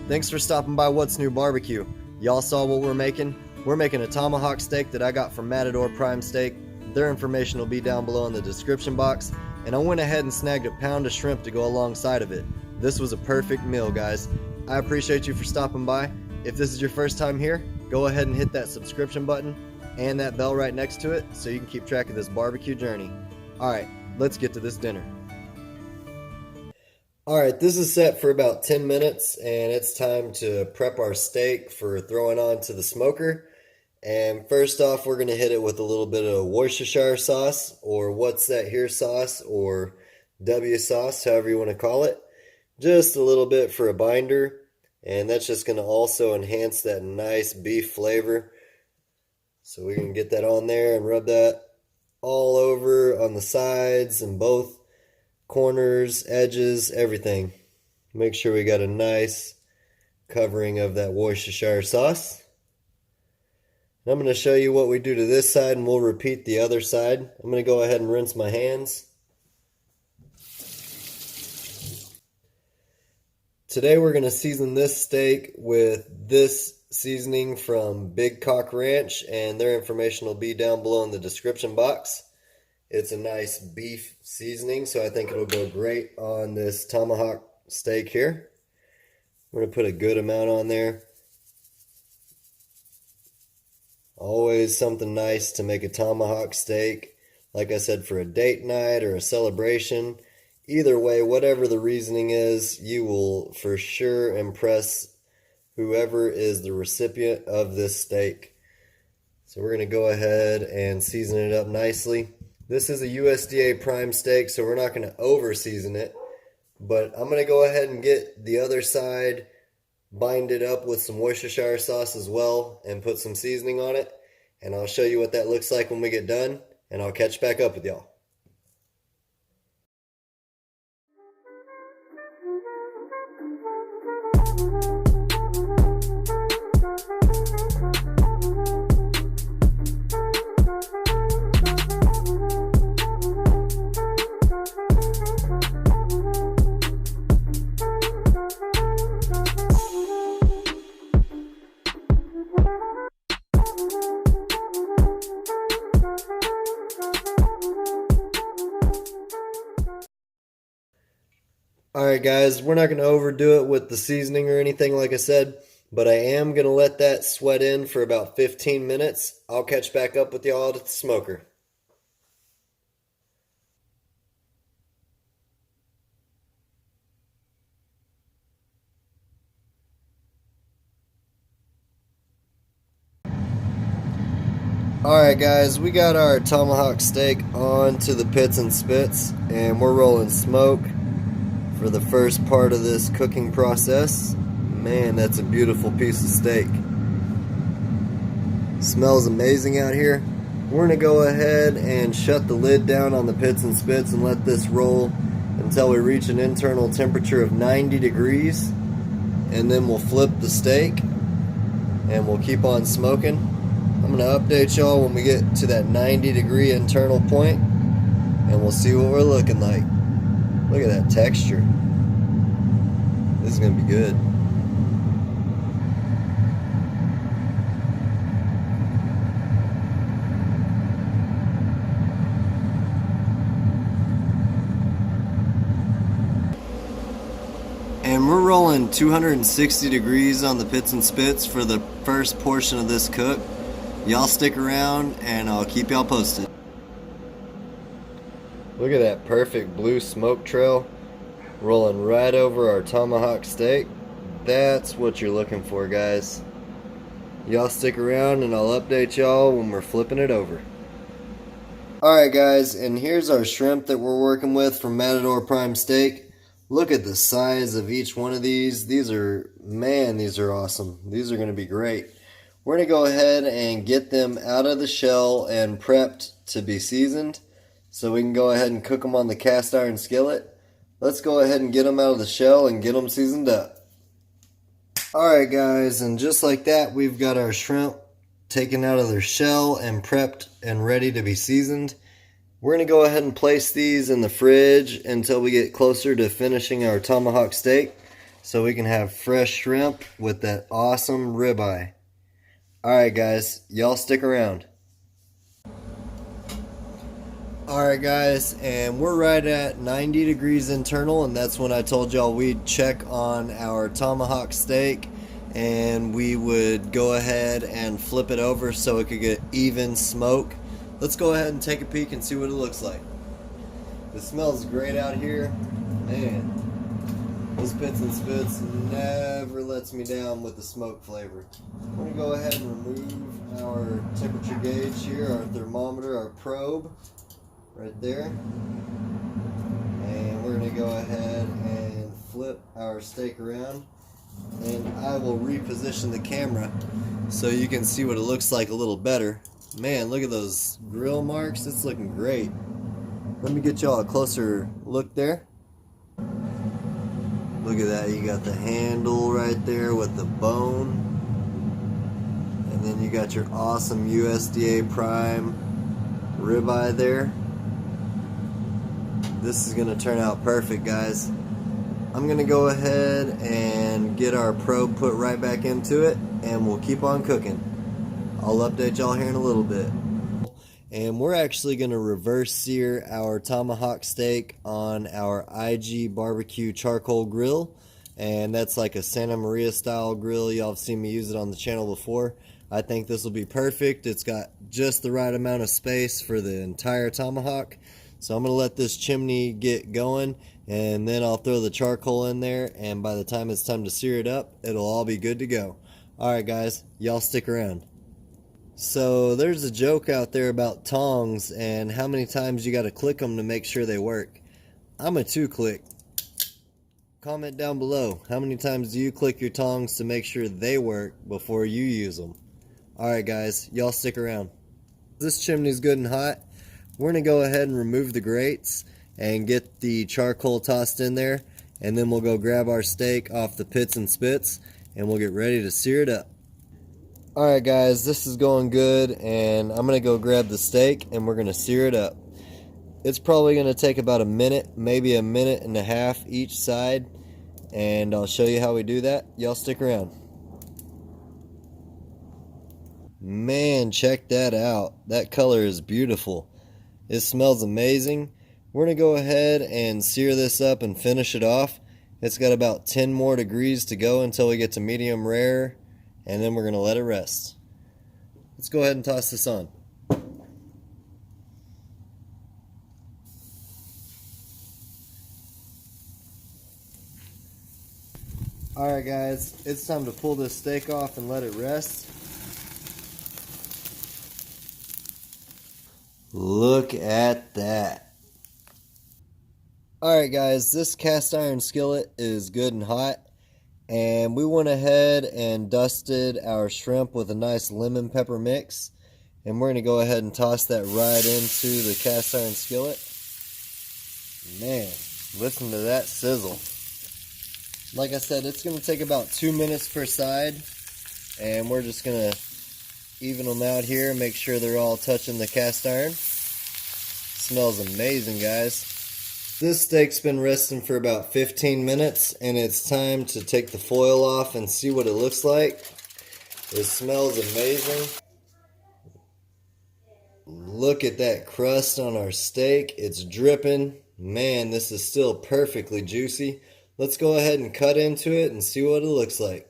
Thanks for stopping by What's New Barbecue. Y'all saw what we're making? We're making a tomahawk steak that I got from Matador Prime Steak. Their information will be down below in the description box. And I went ahead and snagged a pound of shrimp to go alongside of it. This was a perfect meal, guys. I appreciate you for stopping by. If this is your first time here, go ahead and hit that subscription button and that bell right next to it so you can keep track of this barbecue journey. Alright, let's get to this dinner. Alright, this is set for about 10 minutes and it's time to prep our steak for throwing onto the smoker. And first off, we're going to hit it with a little bit of Worcestershire sauce, or what's that here sauce, or W sauce, however you want to call it. Just a little bit for a binder, and that's just going to also enhance that nice beef flavor. So we're going to get that on there and rub that all over on the sides and both corners, edges, everything. Make sure we got a nice covering of that Worcestershire sauce. I'm going to show you what we do to this side and we'll repeat the other side. I'm going to go ahead and rinse my hands. Today we're going to season this steak with this seasoning from Big Cock Ranch, and their information will be down below in the description box. It's a nice beef seasoning, so I think it'll go great on this tomahawk steak here. I'm going to put a good amount on there. Always something nice to make a tomahawk steak, like I said, for a date night or a celebration. Either way, whatever the reasoning is, you will for sure impress whoever is the recipient of this steak. So we're going to go ahead and season it up nicely. This is a USDA Prime Steak, so we're not going to over season it. But I'm going to go ahead and get the other side, bind it up with some Worcestershire sauce as well, and put some seasoning on it. And I'll show you what that looks like when we get done, and I'll catch back up with y'all. Alright guys, we're not going to overdo it with the seasoning or anything like I said, but I am going to let that sweat in for about 15 minutes. I'll catch back up with y'all at the smoker. Alright guys, we got our tomahawk steak onto the pits and spits, and we're rolling smoke for the first part of this cooking process. Man, that's a beautiful piece of steak. Smells amazing out here. We're going to go ahead and shut the lid down on the pits and spits and let this roll until we reach an internal temperature of 90 degrees. And then we'll flip the steak and we'll keep on smoking. I'm going to update y'all when we get to that 90-degree internal point, and we'll see what we're looking like. Look at that texture. This is going to be good. And we're rolling 260 degrees on the pits and spits for the first portion of this cook. Y'all stick around and I'll keep y'all posted. Look at that perfect blue smoke trail rolling right over our tomahawk steak. That's what you're looking for, guys. Y'all stick around and I'll update y'all when we're flipping it over. Alright guys, and here's our shrimp that we're working with from Matador Prime Steak. Look at the size of each one of these. These are awesome. These are going to be great. We're going to go ahead and get them out of the shell and prepped to be seasoned so we can go ahead and cook them on the cast iron skillet. Let's go ahead and get them out of the shell and get them seasoned up. Alright guys, and just like that, we've got our shrimp taken out of their shell and prepped and ready to be seasoned. We're going to go ahead and place these in the fridge until we get closer to finishing our tomahawk steak so we can have fresh shrimp with that awesome ribeye. Alright guys, y'all stick around. Alright guys, and we're right at 90 degrees internal, and that's when I told y'all we'd check on our tomahawk steak and we would go ahead and flip it over so it could get even smoke. Let's go ahead and take a peek and see what it looks like. It smells great out here. Man, those Pits and Spits never lets me down with the smoke flavor. I'm going to go ahead and remove our temperature gauge here, our thermometer, our probe, right there. And we're going to go ahead and flip our steak around. And I will reposition the camera so you can see what it looks like a little better. Man, look at those grill marks. It's looking great. Let me get y'all a closer look there. Look at that. You got the handle right there with the bone. And then you got your awesome USDA Prime ribeye there. This is going to turn out perfect, guys. I'm going to go ahead and get our probe put right back into it, and we'll keep on cooking. I'll update y'all here in a little bit. And we're actually going to reverse sear our tomahawk steak on our IG barbecue charcoal grill. And that's like a Santa Maria style grill. Y'all have seen me use it on the channel before. I think this will be perfect. It's got just the right amount of space for the entire tomahawk. So I'm going to let this chimney get going, and then I'll throw the charcoal in there, and by the time it's time to sear it up, it'll all be good to go. Alright guys, y'all stick around. So there's a joke out there about tongs and how many times you got to click them to make sure they work. I'm a 2-click. Comment down below, how many times do you click your tongs to make sure they work before you use them? Alright guys, y'all stick around. This chimney's good and hot. We're going to go ahead and remove the grates and get the charcoal tossed in there, and then we'll go grab our steak off the Pits and Spits and we'll get ready to sear it up. Alright guys, this is going good, and I'm going to go grab the steak and we're going to sear it up. It's probably going to take about a minute, maybe a minute and a half each side, and I'll show you how we do that. Y'all stick around. Man, check that out. That color is beautiful. It smells amazing. We're going to go ahead and sear this up and finish it off. It's got about 10 more degrees to go until we get to medium rare, and then we're going to let it rest. Let's go ahead and toss this on. Alright guys, it's time to pull this steak off and let it rest. Look at that. Alright guys, this cast iron skillet is good and hot. And we went ahead and dusted our shrimp with a nice lemon pepper mix. And we're going to go ahead and toss that right into the cast iron skillet. Man, listen to that sizzle. Like I said, it's going to take about 2 minutes per side. And we're just going to even them out here, make sure they're all touching the cast iron. Smells amazing, guys. This steak's been resting for about 15 minutes, and it's time to take the foil off and see what it looks like. It smells amazing. Look at that crust on our steak. It's dripping. Man, this is still perfectly juicy. Let's go ahead and cut into it and see what it looks like.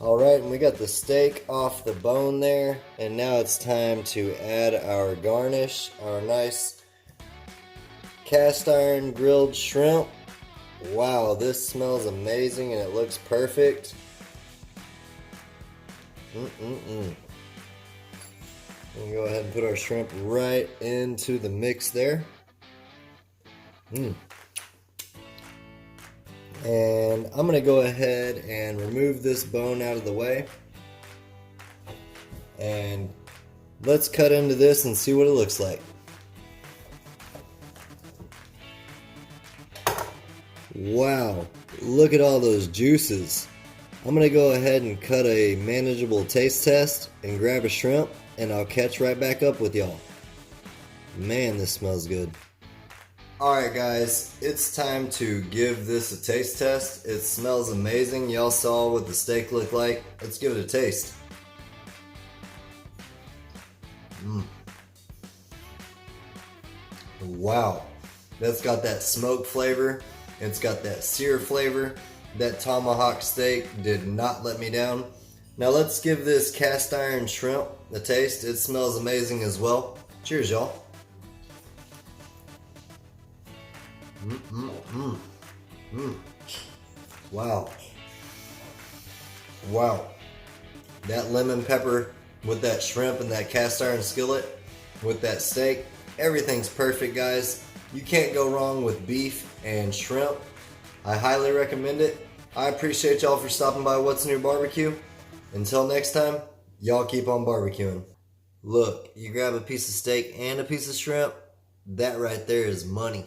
Alright, and we got the steak off the bone there, and now it's time to add our garnish, our nice cast iron grilled shrimp. Wow, this smells amazing and it looks perfect. We'll go ahead and put our shrimp right into the mix there. And I'm going to go ahead and remove this bone out of the way. And let's cut into this and see what it looks like. Wow, look at all those juices. I'm going to go ahead and cut a manageable taste test and grab a shrimp, and I'll catch right back up with y'all. Man, this smells good. Alright guys, it's time to give this a taste test. It smells amazing. Y'all saw what the steak looked like. Let's give it a taste. Wow, that's got that smoke flavor. It's got that sear flavor. That tomahawk steak did not let me down. Now let's give this cast iron shrimp a taste. It smells amazing as well. Cheers, y'all. Wow. Wow. That lemon pepper with that shrimp and that cast iron skillet with that steak. Everything's perfect, guys. You can't go wrong with beef and shrimp. I highly recommend it. I appreciate y'all for stopping by What's New Barbecue. Until next time, y'all keep on barbecuing. Look, you grab a piece of steak and a piece of shrimp, that right there is money.